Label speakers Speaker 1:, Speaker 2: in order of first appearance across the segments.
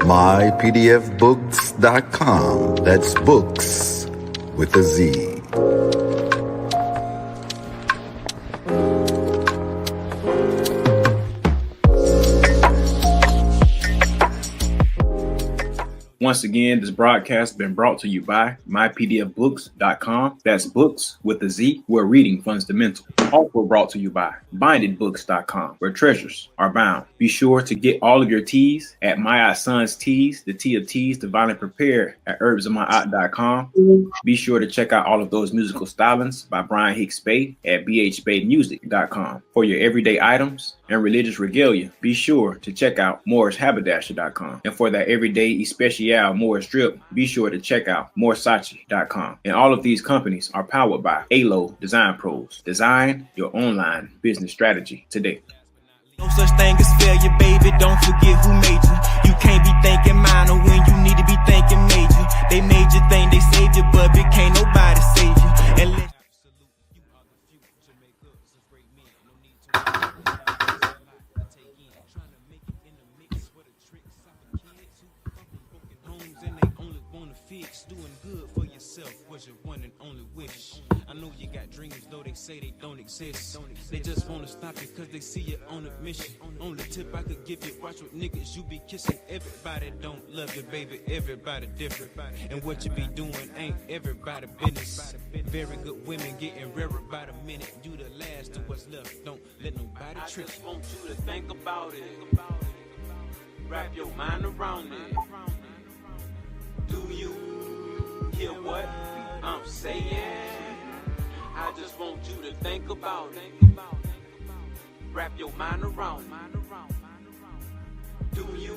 Speaker 1: mypdfbooks.com. That's books with a Z.
Speaker 2: Once again, this broadcast has been brought to you by mypdfbooks.com. That's books with a Z, where reading fundamental. Also brought to you by bindedbooks.com, where treasures are bound. Be sure to get all of your teas at My Son's Teas, the tea of teas, divinely prepared at herbsofmyaunt.com. Be sure to check out all of those musical stylings by Brian Hicks Bay at bhbaymusic.com. For your everyday items and religious regalia, be sure to check out morrishaberdasher.com. And for that everyday especial Morris drip, be sure to check out morsachi.com. And all of these companies are powered by ALO Design Pros. Design your online business strategy today.
Speaker 3: No such thing as failure, baby. Don't forget who made you. You can't be thinking minor when you need to be thinking major. They made you think they saved you, but it can't nobody save you. And let doing good for yourself was your one and only wish. I know you got dreams, though they say they don't exist. They just wanna stop you cause they see you on a mission. Only tip I could give you, watch what niggas you be kissing. Everybody don't love you, baby, everybody different. And what you be doing ain't everybody business. Very good women getting rarer by the minute. You the last to what's left, don't let nobody trick you. I just want you to think about it. Wrap your mind around it. Do you hear what I'm saying? I just want you to think about it. Wrap your mind around it. Do you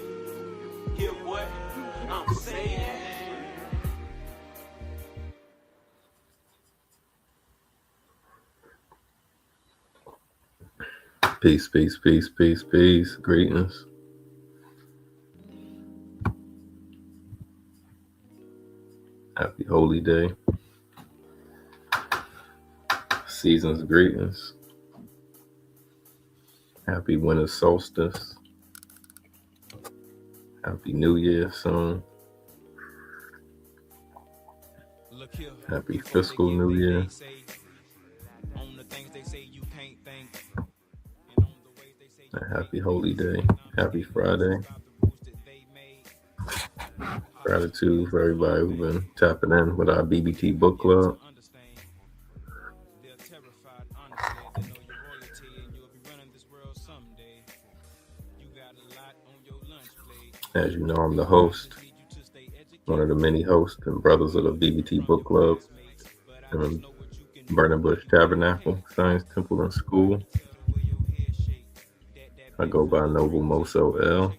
Speaker 3: hear what I'm saying?
Speaker 4: Peace, peace, peace, peace, peace. Greetings. Happy Holy Day. Season's greetings. Happy winter solstice. Happy New Year soon. Happy fiscal New Year. And happy Holy Day. Happy Friday. Gratitude for everybody who's been tapping in with our Bbt Book Club. As you know, I'm the host, one of the many hosts and brothers of the Bbt Book Club and Burning Bush Tabernacle Science Temple and School. I go by Noble Moso L.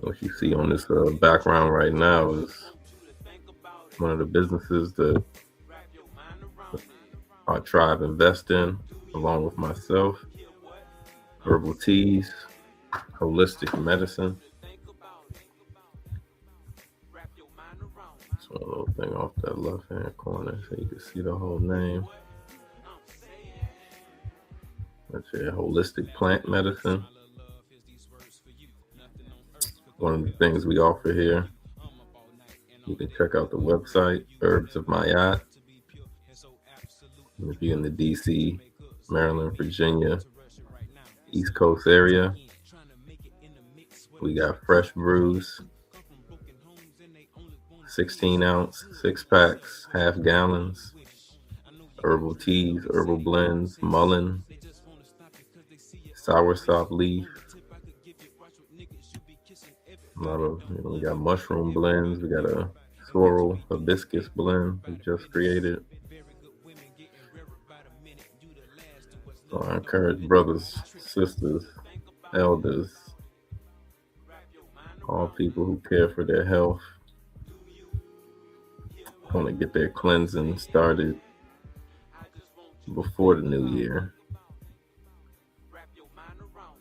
Speaker 4: What you see on this background right now is one of the businesses that our tribe invest in, along with myself. Herbal teas, holistic medicine. Just one little thing off that left-hand corner so you can see the whole name. That's your holistic plant medicine. One of the things we offer here, you can check out the website, Herbs of Mayat. If you're in the DC, Maryland, Virginia, East Coast area, we got fresh brews, 16 ounce, 6 packs, half gallons, herbal teas, herbal blends, mullein, soursop leaf. A lot of, we got mushroom blends. We got a sorrel hibiscus blend we just created. So I encourage brothers, sisters, elders, all people who care for their health, want to get their cleansing started before the new year.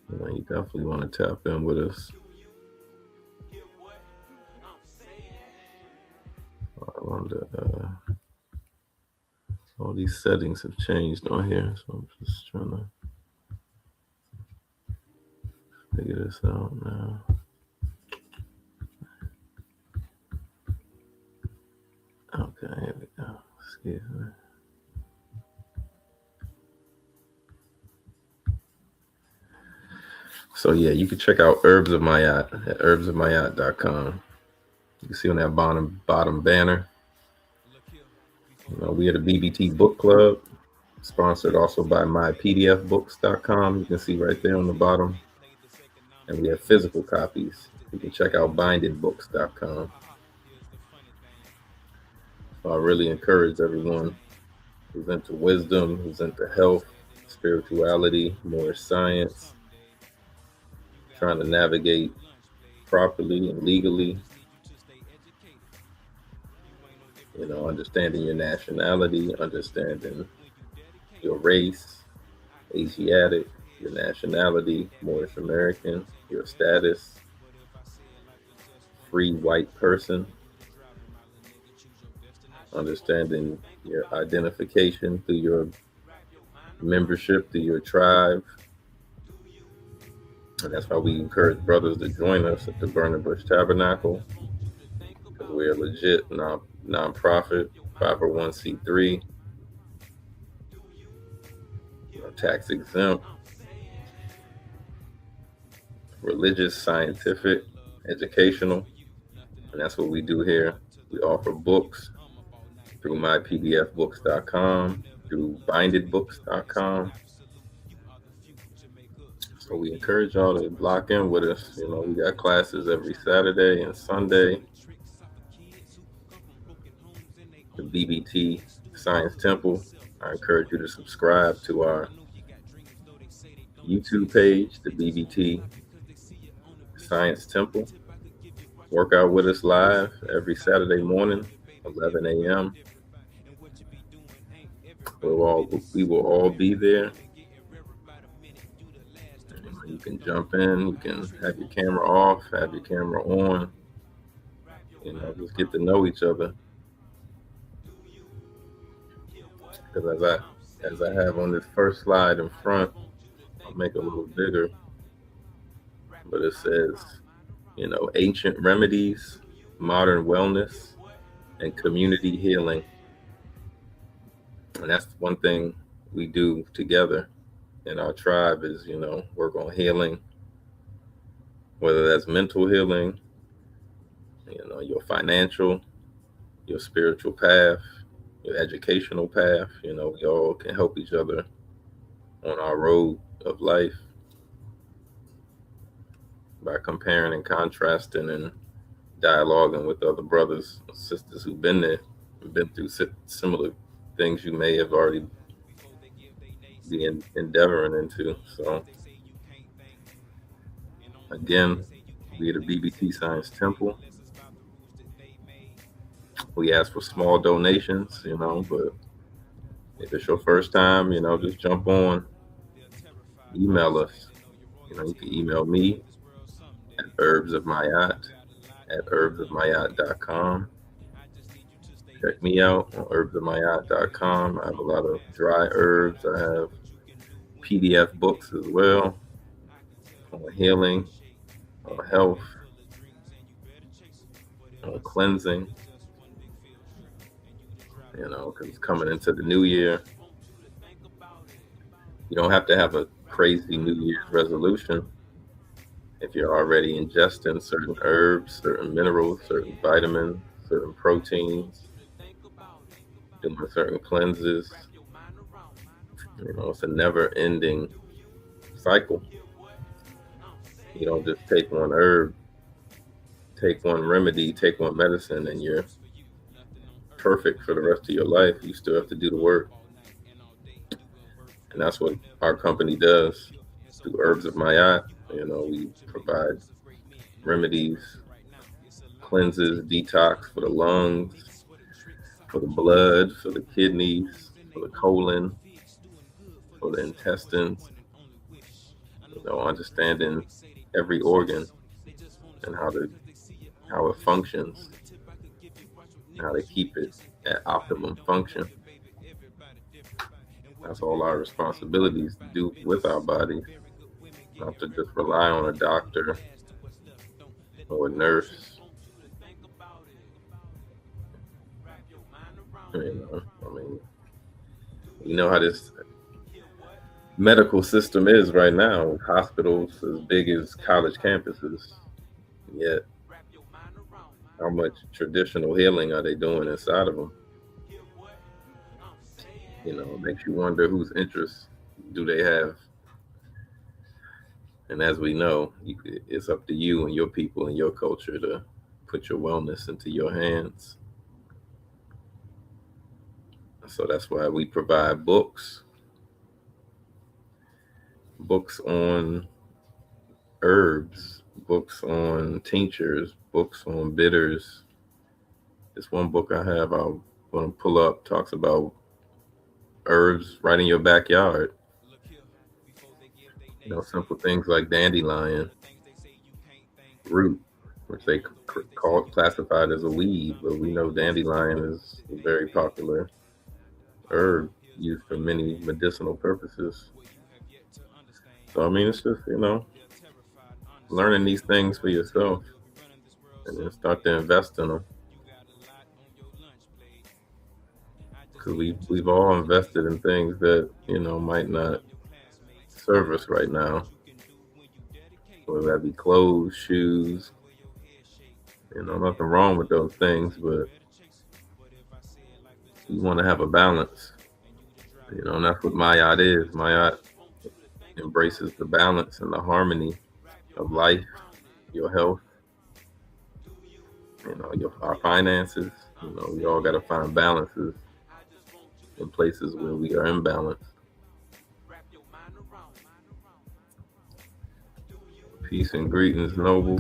Speaker 4: You definitely want to tap in with us. All these settings have changed on here, so I'm just trying to Figure this out now. Okay, here we go. Excuse me. So yeah, you can check out Herbs of Mayat at herbsofmayat.com. You can see on that bottom banner. We are the BBT Book Club, sponsored also by mypdfbooks.com. You can see right there on the bottom. And we have physical copies. You can check out bindedbooks.com. So I really encourage everyone who's into wisdom, who's into health, spirituality, more science, trying to navigate properly and legally, understanding your nationality, understanding your race, Asiatic, your nationality, Moorish American, your status, free white person, understanding your identification through your membership, through your tribe. And that's why we encourage brothers to join us at the Burning Bush Tabernacle, because we're a legit non-profit 501c3, tax exempt, religious, scientific, educational, and that's what we do here. We offer books through mypdfbooks.com, through bindedbooks.com. So we encourage y'all to lock in with us. We got classes every Saturday and Sunday. The BBT Science Temple. I encourage you to subscribe to our YouTube page, the BBT Science Temple. Work out with us live every Saturday morning, 11 a.m. We will all be there. You can jump in, you can have your camera off, have your camera on, just get to know each other. Because as I have on this first slide in front, I'll make it a little bigger, but it says, ancient remedies, modern wellness, and community healing. And that's one thing we do together in our tribe is, work on healing, whether that's mental healing, your financial, your spiritual path, your educational path. We all can help each other on our road of life by comparing and contrasting and dialoguing with other brothers and sisters who've been there, been through similar things you may have already been endeavoring into. So again, we are the BBT Science Temple. We ask for small donations, but if it's your first time, just jump on, email us. You can email me at herbsofmayat@herbsofmayat.com. Check me out on herbsofmayat.com. I have a lot of dry herbs. I have PDF books as well on healing, on health, on cleansing. Because it's coming into the new year. You don't have to have a crazy New Year's resolution. If you're already ingesting certain herbs, certain minerals, certain vitamins, certain proteins, doing certain cleanses, it's a never-ending cycle. You don't just take one herb, take one remedy, take one medicine, and you're perfect for the rest of your life. You still have to do the work. And that's what our company does through Herbs of Mayat. We provide remedies, cleanses, detox for the lungs, for the blood, for the kidneys, for the colon, for the intestines. Understanding every organ and how it functions, how to keep it at optimum function. That's all our responsibilities to do with our bodies. not to just rely on a doctor or a nurse. I mean, you know how this medical system is right now, with hospitals as big as college campuses. Yet, how much traditional healing are they doing inside of them? It makes you wonder whose interests do they have. And as we know, it's up to you and your people and your culture to put your wellness into your hands. So that's why we provide books on herbs, books on tinctures, books on bitters. This one book I have, I'll want to pull up, talks about herbs right in your backyard. Simple things like dandelion root, which they classified as a weed, but we know dandelion is a very popular herb used for many medicinal purposes. So I mean, it's just learning these things for yourself and then start to invest in them, because we've all invested in things that might not serve us right now, whether that be clothes, shoes. Nothing wrong with those things, but you want to have a balance. And that's what Mayat is. Mayat embraces the balance and the harmony of life, your health, our finances. We all got to find balances in places where we are imbalanced. Peace and greetings, Noble.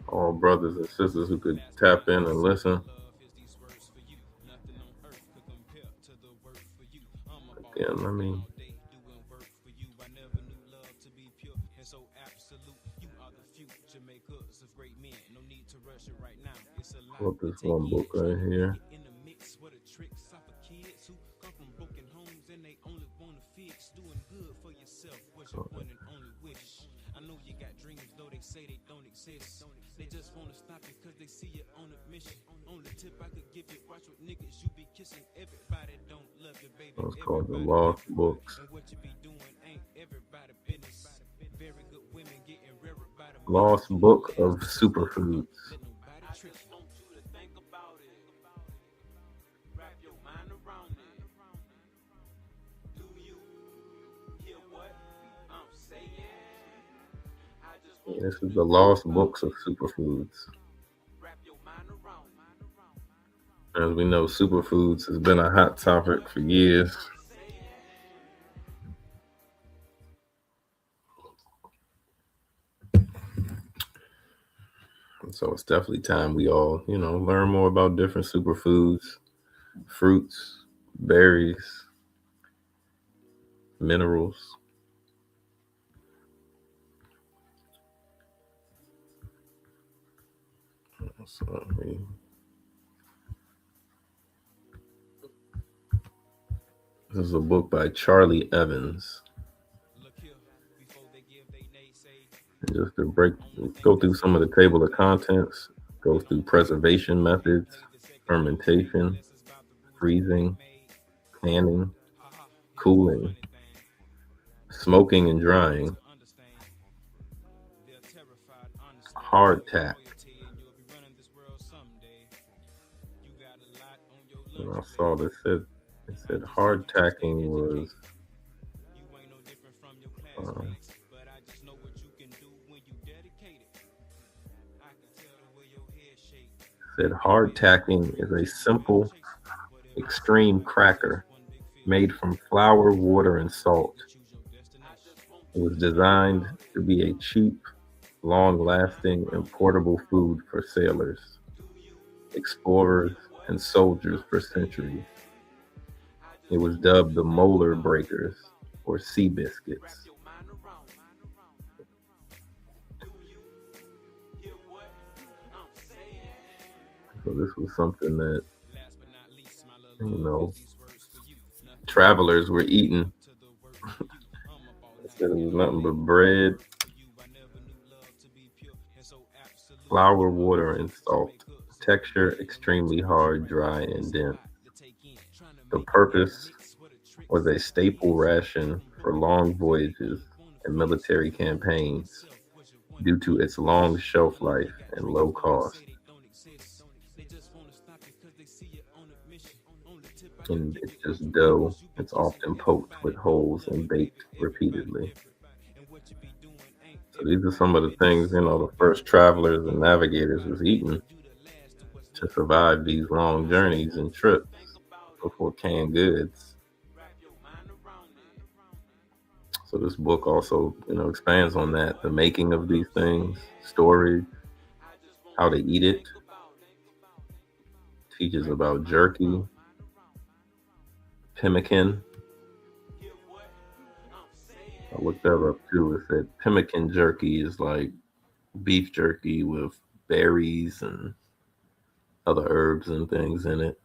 Speaker 4: All brothers and sisters who could tap in and listen. Again, let me pull up this one book right here.
Speaker 3: They just wanna stop it cause they see you on a mission. Only tip I could give you, watch what niggas you be kissing. Everybody don't love you, baby.
Speaker 4: It's called The Lost Books.
Speaker 3: And what you be doing ain't everybody business. Very good women getting rarer by the
Speaker 4: Lost Book of Superfoods. This is the Lost Books of Superfoods. As we know, superfoods has been a hot topic for years. So it's definitely time we all, learn more about different superfoods, fruits, berries, minerals. So this is a book by Charlie Evans. And just to go through some of the table of contents, go through preservation methods, fermentation, freezing, canning, cooling, smoking and drying, hardtack. And I saw this it said hardtacking was said hardtacking is a simple, extreme cracker made from flour, water, and salt. It was designed to be a cheap, long-lasting, and portable food for sailors, explorers, and soldiers for centuries. It was dubbed the molar breakers, or sea biscuits. So this was something that, travelers were eating. It was nothing but bread, flour, water, and salt. Texture extremely hard, dry, and dense. The purpose was a staple ration for long voyages and military campaigns due to its long shelf life and low cost. And it's just dough. It's often poked with holes and baked repeatedly. So these are some of the things, the first travelers and navigators was eating to survive these long journeys and trips before canned goods. So this book also, expands on that, the making of these things, storage, how to eat it, teaches about jerky, pemmican. I looked that up too. It said pemmican jerky is like beef jerky with berries and other herbs and things in it.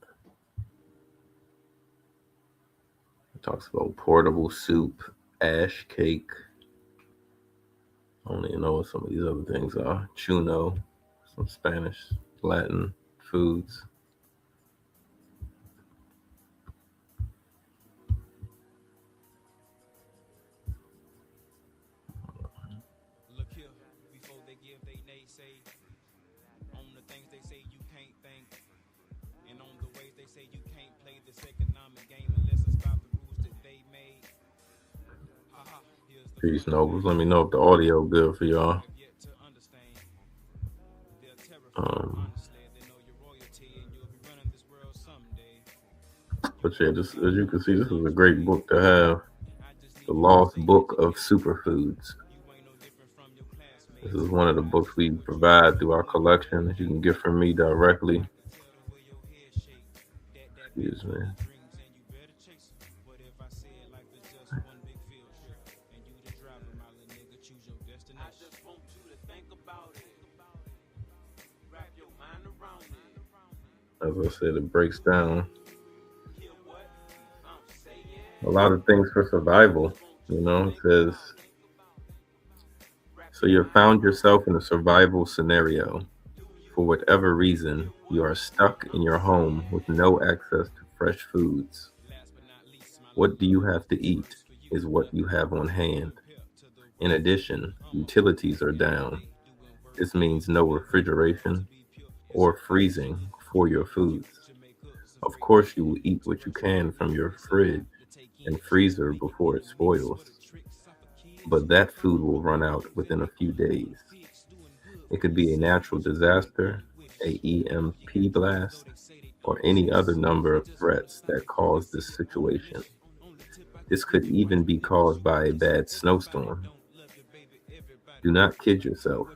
Speaker 4: It talks about portable soup, ash cake. I don't even know what some of these other things are. Chuno, some Spanish, Latin foods.
Speaker 3: Look here, before they give they naysay on the things they say you can't think, and on the ways they say you can't play this economic game unless it's about the rules that they made. Haha, here's the
Speaker 4: Peace, Nobles. Let me know if the audio good for y'all.
Speaker 3: yet to understand. They're terrified, honestly. They know your royalty and you'll be running this world someday.
Speaker 4: But yeah, as you can see, this is a great book to have. The Lost Book of Superfoods. This is one of the books we provide through our collection that you can get from me directly. Excuse me. As I said, it breaks down a lot of things for survival. It says, so you found yourself in a survival scenario. For whatever reason, you are stuck in your home with no access to fresh foods. What do you have to eat is what you have on hand. In addition, utilities are down. This means no refrigeration or freezing for your foods. Of course, you will eat what you can from your fridge and freezer before it spoils. But that food will run out within a few days. It could be a natural disaster, a EMP blast, or any other number of threats that cause this situation. This could even be caused by a bad snowstorm. Do not kid yourself.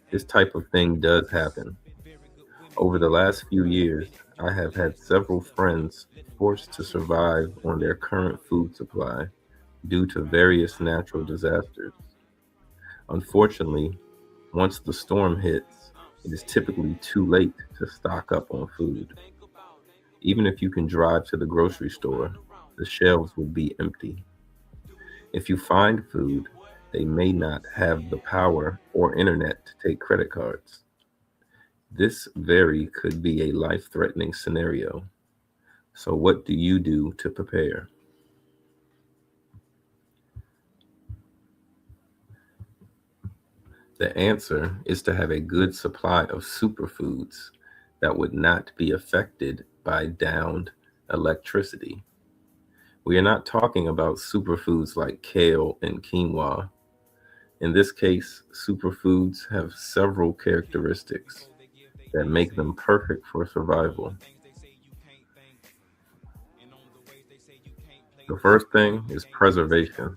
Speaker 4: This type of thing does happen. Over the last few years, I have had several friends forced to survive on their current food supply due to various natural disasters. Unfortunately, once the storm hits, it is typically too late to stock up on food. Even if you can drive to the grocery store, the shelves will be empty. If you find food, they may not have the power or internet to take credit cards. This very could be a life-threatening scenario. So what do you do to prepare? The answer is to have a good supply of superfoods that would not be affected by downed electricity. We are not talking about superfoods like kale and quinoa. In this case, superfoods have several characteristics that make them perfect for survival. The first thing is preservation.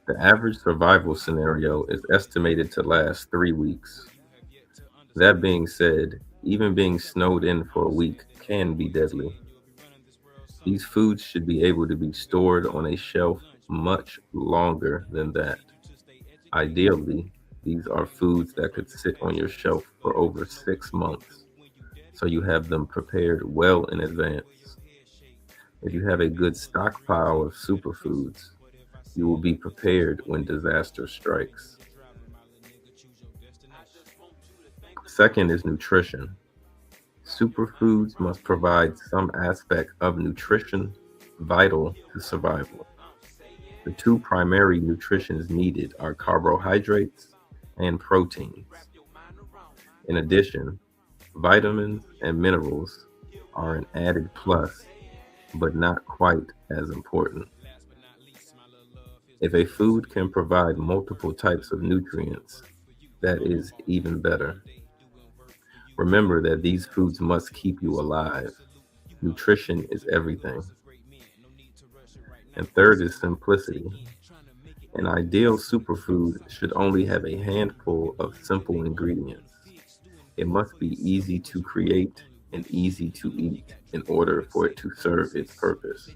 Speaker 4: The average survival scenario is estimated to last 3 weeks. That being said, even being snowed in for a week can be deadly. These foods should be able to be stored on a shelf much longer than that. Ideally, these are foods that could sit on your shelf for over 6 months, so you have them prepared well in advance. If you have a good stockpile of superfoods, You will be prepared when disaster strikes. Second is nutrition. Superfoods must provide some aspect of nutrition vital to survival. The two primary nutritions needed are carbohydrates and proteins. In addition, vitamins and minerals are an added plus, but not quite as important. If a food can provide multiple types of nutrients, that is even better. Remember that these foods must keep you alive. Nutrition is everything. And third is simplicity. An ideal superfood should only have a handful of simple ingredients. It must be easy to create and easy to eat in order for it to serve its purpose.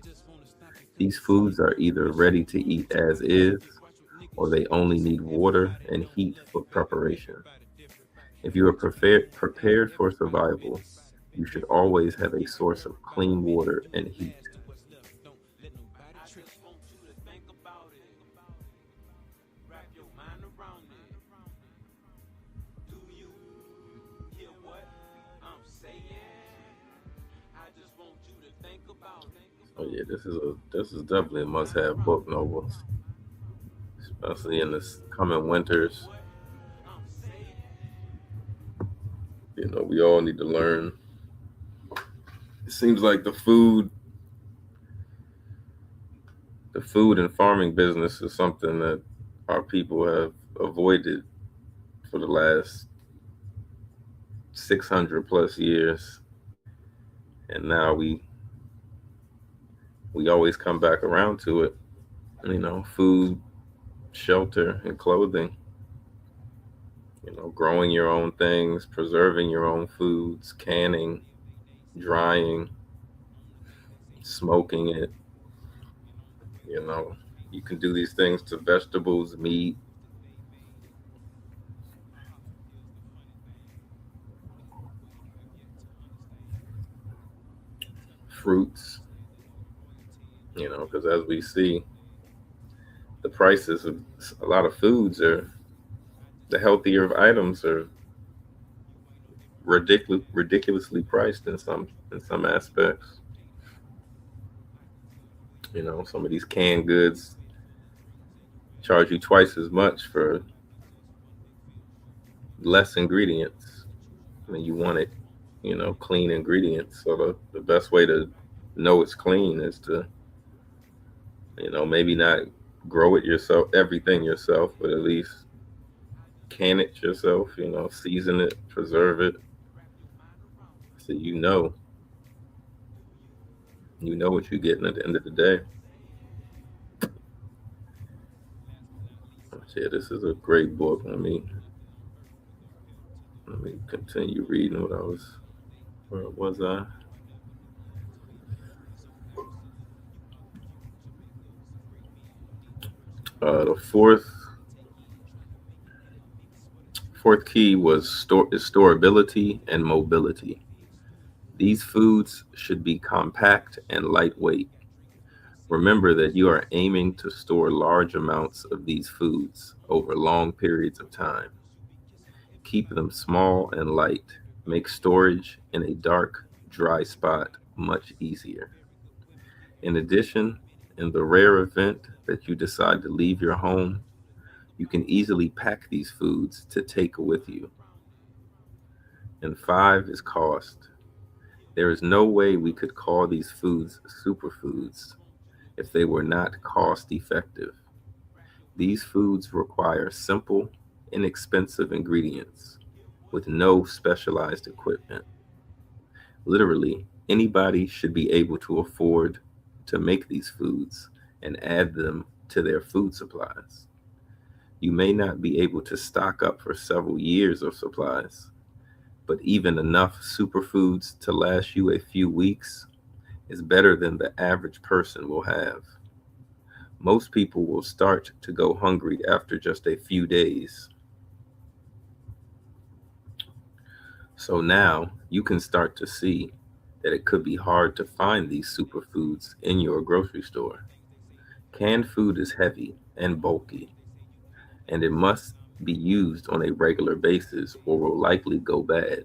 Speaker 4: These foods are either ready to eat as is, or they only need water and heat for preparation. If you are prepared for survival, you should always have a source of clean water and heat. Oh yeah, this is definitely a must-have book, Nobles, especially in this coming winters. You know, we all need to learn. It seems like the food and farming business is something that our people have avoided for the last 600 plus years, and now we always come back around to it. You know, food, shelter, and clothing. You know, growing your own things, preserving your own foods, canning, drying, smoking it. You know, you can do these things to vegetables, meat, fruits. You know, because as we see, the prices of a lot of foods are the healthier items are ridiculously priced in some aspects. You know, some of these canned goods charge you twice as much for less ingredients. I mean, you want it, you know, clean ingredients. So the best way to know it's clean is to, you know, maybe not grow it yourself, everything yourself, but at least can it yourself, you know, season it, preserve it. So you know what you're getting at the end of the day. Yeah, this is a great book. Let me continue reading what I was. Where was I? The fourth key was storability and mobility. These foods should be compact and lightweight. Remember that you are aiming to store large amounts of these foods over long periods of time. Keep them small and light. Make storage in a dark, dry spot much easier. In addition, in the rare event that you decide to leave your home, you can easily pack these foods to take with you. And five is cost. There is no way we could call these foods superfoods if they were not cost effective. These foods require simple, inexpensive ingredients with no specialized equipment. Literally, anybody should be able to afford to make these foods and add them to their food supplies. You may not be able to stock up for several years of supplies, but even enough superfoods to last you a few weeks is better than the average person will have. Most people will start to go hungry after just a few days. So now you can start to see that it could be hard to find these superfoods in your grocery store. Canned food is heavy and bulky, and it must be used on a regular basis or will likely go bad.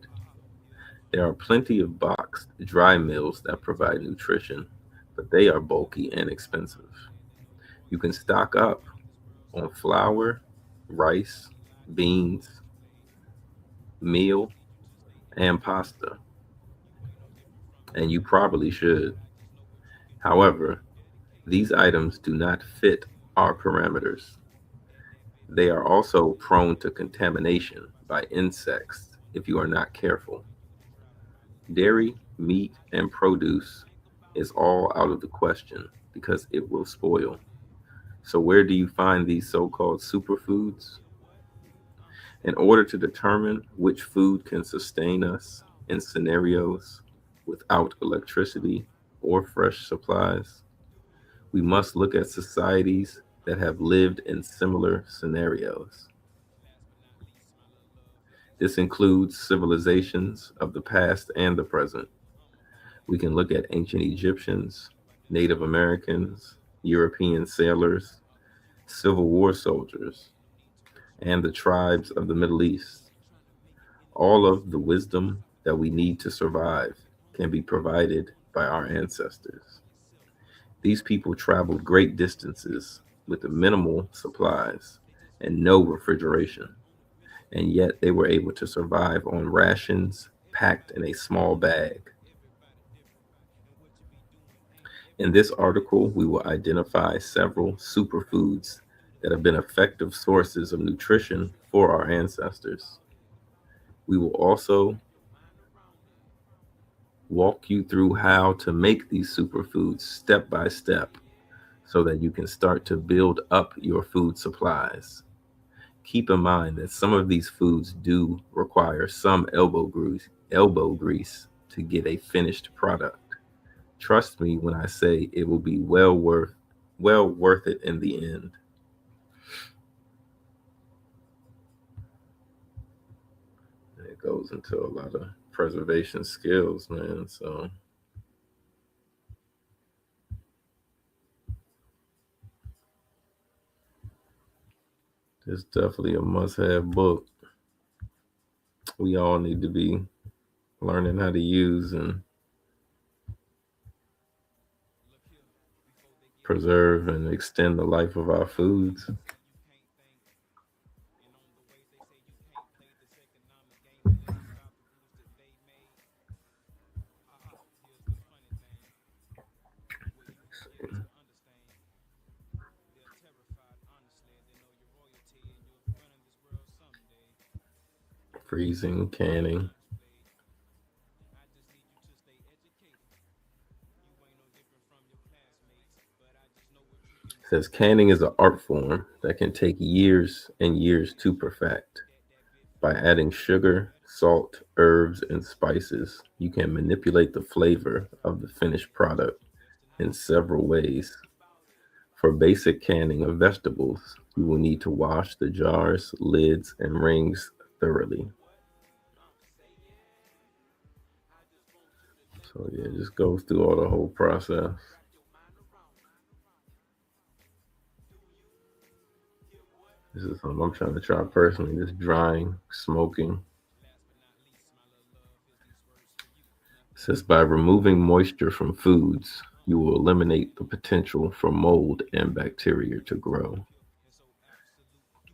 Speaker 4: There are plenty of boxed dry meals that provide nutrition, but they are bulky and expensive. You can stock up on flour, rice, beans, meal, and pasta, and you probably should. However, these items do not fit our parameters. They are also prone to contamination by insects if you are not careful. Dairy, meat, and produce is all out of the question because it will spoil. So, where do you find these so called superfoods? In order to determine which food can sustain us in scenarios without electricity or fresh supplies, we must look at societies that have lived in similar scenarios. This includes civilizations of the past and the present. We can look at ancient Egyptians, Native Americans, European sailors, Civil War soldiers, and the tribes of the Middle East. All of the wisdom that we need to survive can be provided by our ancestors. These people traveled great distances with minimal supplies and no refrigeration, and yet they were able to survive on rations packed in a small bag. In this article, we will identify several superfoods that have been effective sources of nutrition for our ancestors. We will also walk you through how to make these superfoods step by step so that you can start to build up your food supplies. Keep in mind that some of these foods do require some elbow grease to get a finished product. Trust me when I say it will be well worth it in the end. It goes into a lot of preservation skills, man. So it's definitely a must-have book. We all need to be learning how to use and preserve and extend the life of our foods. Freezing, canning. It says canning is an art form that can take years and years to perfect. By adding sugar, salt, herbs, and spices, you can manipulate the flavor of the finished product in several ways. For basic canning of vegetables, you will need to wash the jars, lids, and rings thoroughly. So yeah, it just goes through all the whole process. This is something I'm trying to try personally, just drying, smoking. It says by removing moisture from foods, you will eliminate the potential for mold and bacteria to grow.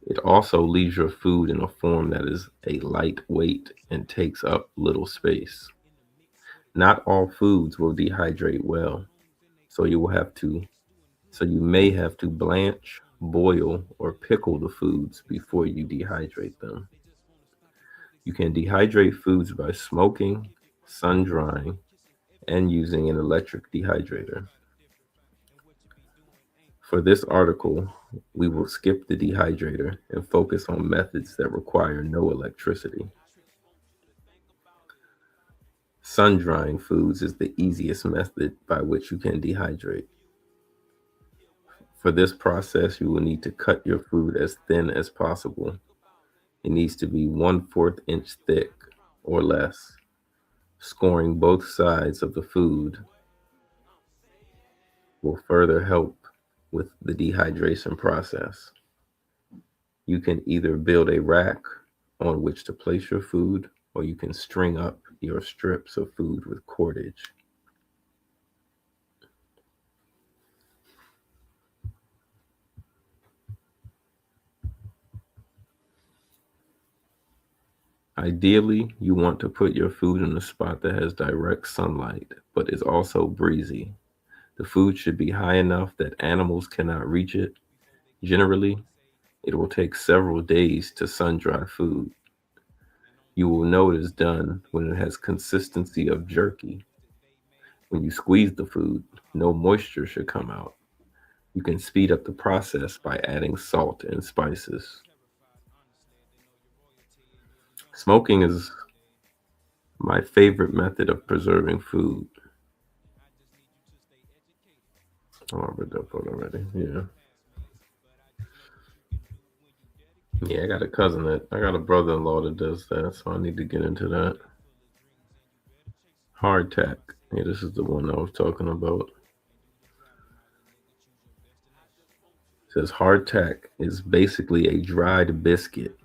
Speaker 4: It also leaves your food in a form that is a lightweight and takes up little space. Not all foods will dehydrate well, so you may have to blanch, boil, or pickle the foods before you dehydrate them. You can dehydrate foods by smoking, sun drying, and using an electric dehydrator. For this article, we will skip the dehydrator and focus on methods that require no electricity. Sun drying foods is the easiest method by which you can dehydrate. For this process, you will need to cut your food as thin as possible. It needs to be 1/4 inch thick or less. Scoring both sides of the food will further help with the dehydration process. You can either build a rack on which to place your food, or you can string up your strips of food with cordage. Ideally, you want to put your food in a spot that has direct sunlight, but is also breezy. The food should be high enough that animals cannot reach it. Generally, it will take several days to sun dry food. You will know it is done when it has consistency of jerky. When you squeeze the food, no moisture should come out. You can speed up the process by adding salt and spices. Smoking is my favorite method of preserving food. Oh, I read that part already. Yeah. Yeah, I got a brother-in-law that does that, so I need to get into that. Hardtack. Yeah, this is the one I was talking about. It says hardtack is basically a dried biscuit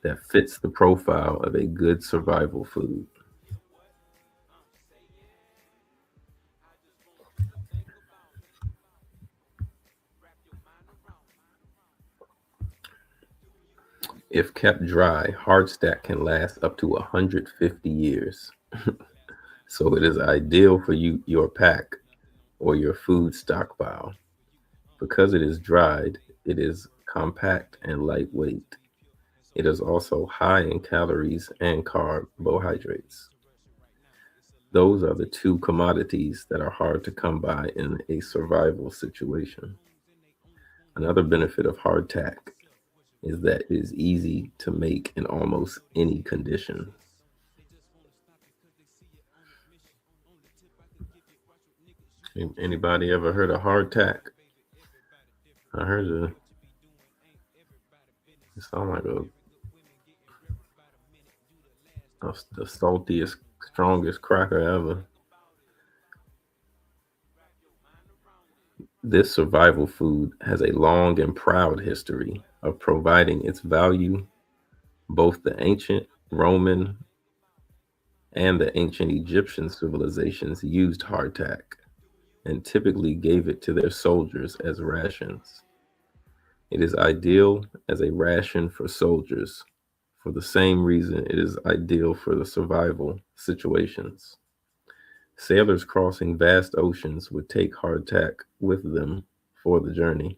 Speaker 4: that fits the profile of a good survival food. If kept dry, hardstack can last up to 150 years. So it is ideal for your pack or your food stockpile. Because it is dried, it is compact and lightweight. It is also high in calories and carbohydrates. Those are the two commodities that are hard to come by in a survival situation. Another benefit of hardtack is that it is easy to make in almost any condition. Anybody ever heard of hardtack? I heard it sound like the saltiest, strongest cracker ever. This survival food has a long and proud history of providing its value. Both the ancient Roman and the ancient Egyptian civilizations used hardtack and typically gave it to their soldiers as rations. It is ideal as a ration for soldiers for the same reason it is ideal for the survival situations. Sailors crossing vast oceans would take hardtack with them for the journey.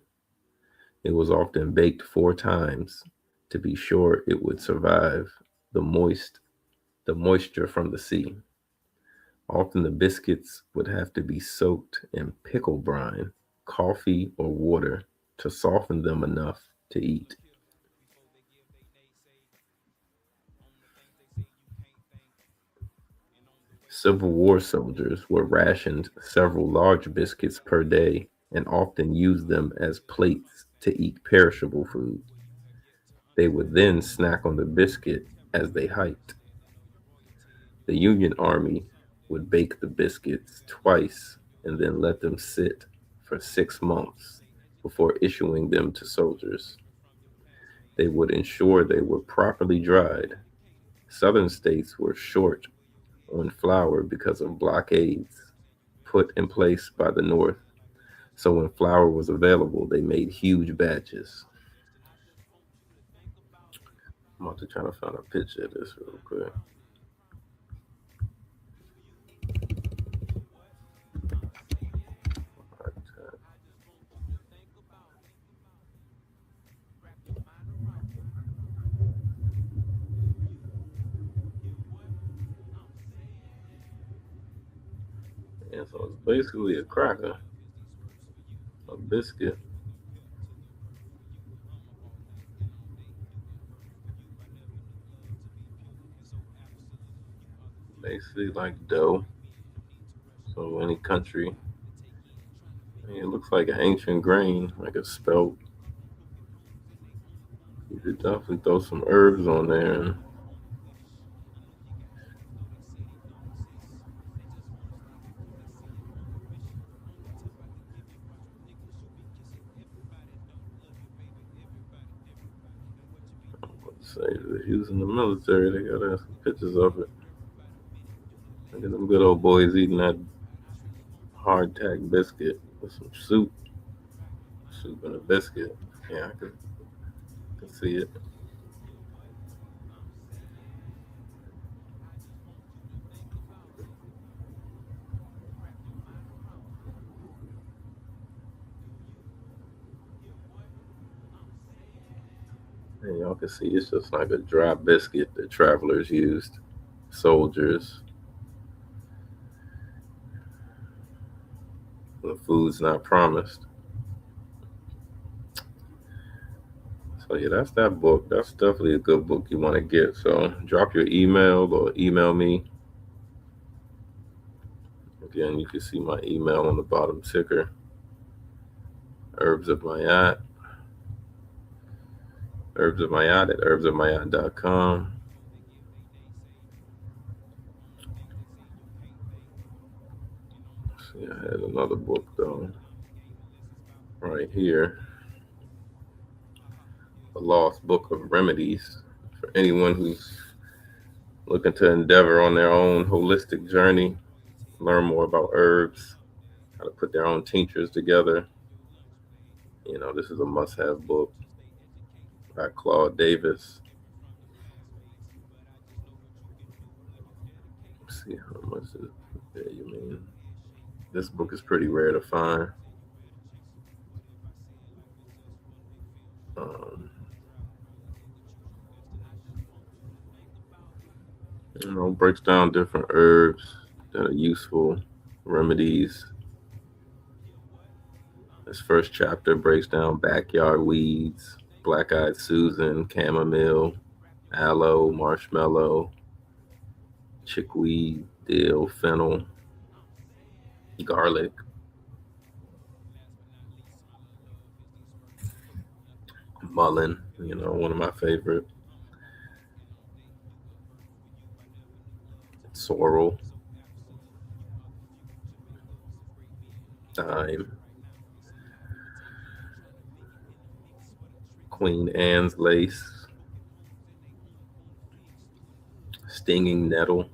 Speaker 4: It was often baked 4 times to be sure it would survive the moisture from the sea. Often the biscuits would have to be soaked in pickle brine, coffee, or water to soften them enough to eat. Civil War soldiers were rationed several large biscuits per day and often used them as plates to eat perishable food. They would then snack on the biscuit as they hiked. The Union Army would bake the biscuits twice and then let them sit for 6 months before issuing them to soldiers. They would ensure they were properly dried. Southern states were short on flour because of blockades put in place by the North. So when flour was available, they made huge batches. I'm about to try to find a picture of this real quick. And so it's basically a cracker, a biscuit. Basically like dough. So any country, I mean, it looks like an ancient grain, like a spelt. You could definitely throw some herbs on there and Say he was in the military. They got some pictures of it. Look at them good old boys eating that hardtack biscuit with some soup and a biscuit. Yeah, I can see it. And y'all can see it's just like a dry biscuit that travelers used, soldiers. The food's not promised. So yeah, that's that book. That's definitely a good book you want to get. So drop your email or email me. Again, you can see my email on the bottom ticker. Herbs of Mayat. Herbs of Mayat at herbsofmayat.com. See, I had another book though, right here. The Lost Book of Remedies for anyone who's looking to endeavor on their own holistic journey, learn more about herbs, how to put their own tinctures together. You know, this is a must-have book by Claude Davis. Let's see how much is there. You mean this book is pretty rare to find. You know, breaks down different herbs that are useful, remedies. This first chapter breaks down backyard weeds, black-eyed Susan, chamomile, aloe, marshmallow, chickweed, dill, fennel, garlic, mullein, you know, one of my favorite, sorrel, thyme, Queen Anne's lace, stinging nettle.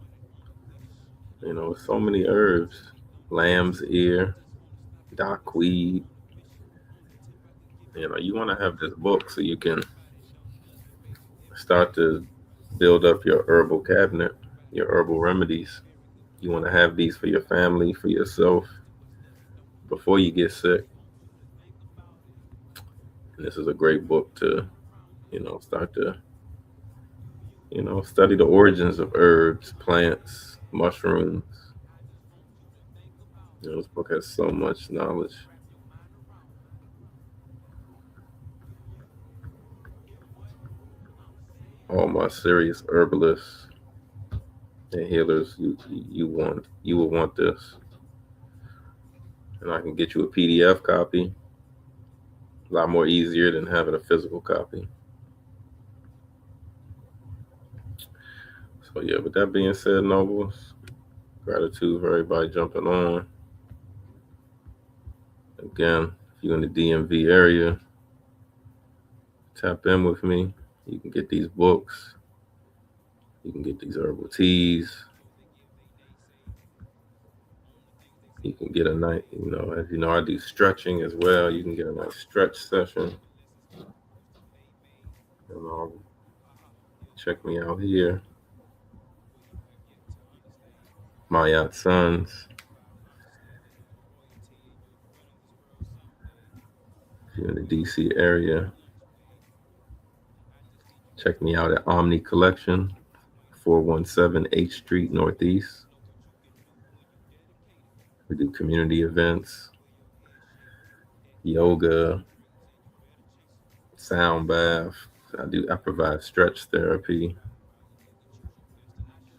Speaker 4: You know, so many herbs. Lamb's ear, dockweed. You know, you want to have this book so you can start to build up your herbal cabinet, your herbal remedies. You want to have these for your family, for yourself, before you get sick. And this is a great book to, you know, start to, you know, study the origins of herbs, plants, mushrooms. You know, this book has so much knowledge. All my serious herbalists and healers, you will want this. And I can get you a PDF copy. A lot more easier than having a physical copy. So yeah, with that being said, Nobles, gratitude for everybody jumping on. Again, if you're in the DMV area, tap in with me. You can get these books. You can get these herbal teas. You can get a night, you know, as you know, I do stretching as well. You can get a nice stretch session. And check me out here. Mayat Sons. If you're in the DC area, check me out at Omni Collection, 417 H Street Northeast. We do community events, yoga, sound bath. I provide stretch therapy.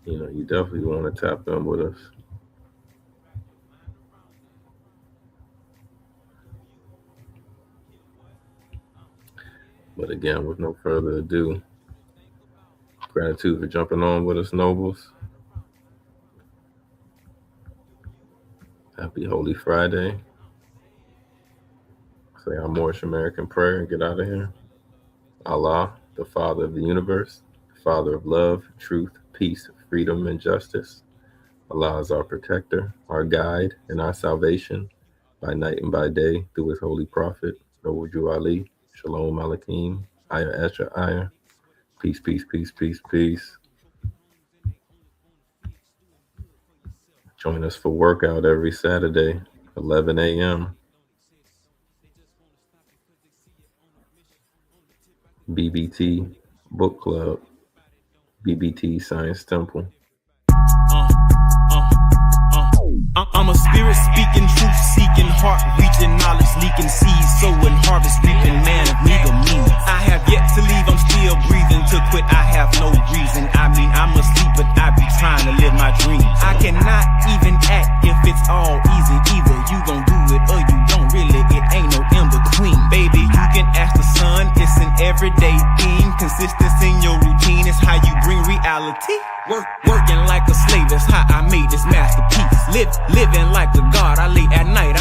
Speaker 4: You know, you definitely want to tap in with us. But again, with no further ado, gratitude for jumping on with us, Nobles. Happy Holy Friday. Say our Moorish American prayer and get out of here. Allah. the Father of the universe, the Father of love, truth, peace, freedom, and justice. Allah is our protector, our guide, and our salvation by night and by day through his holy prophet, Nawaju Ali, Shalom Aleichem, Ayah Esha Ayah. Peace, peace, peace, peace, peace. Join us for workout every Saturday, 11 a.m. Bbt Book Club, Bbt Science Temple.
Speaker 3: I'm a spirit speaking, truth seeking, heart reaching, knowledge leaking, seeds sowing, harvest reaping, man of meager means. I have yet to leave, I'm still breathing. To quit, I have no reason. I mean, I'm asleep, but I be trying to live my dreams. I cannot even act if it's all easy. Either you gon' do it or you don't really. It ain't no in between. Baby, you can ask the sun, it's an everyday thing. Consistency in your routine is how you bring reality. Working like a slave, that's how I made this masterpiece. Living like a god, I lay at night,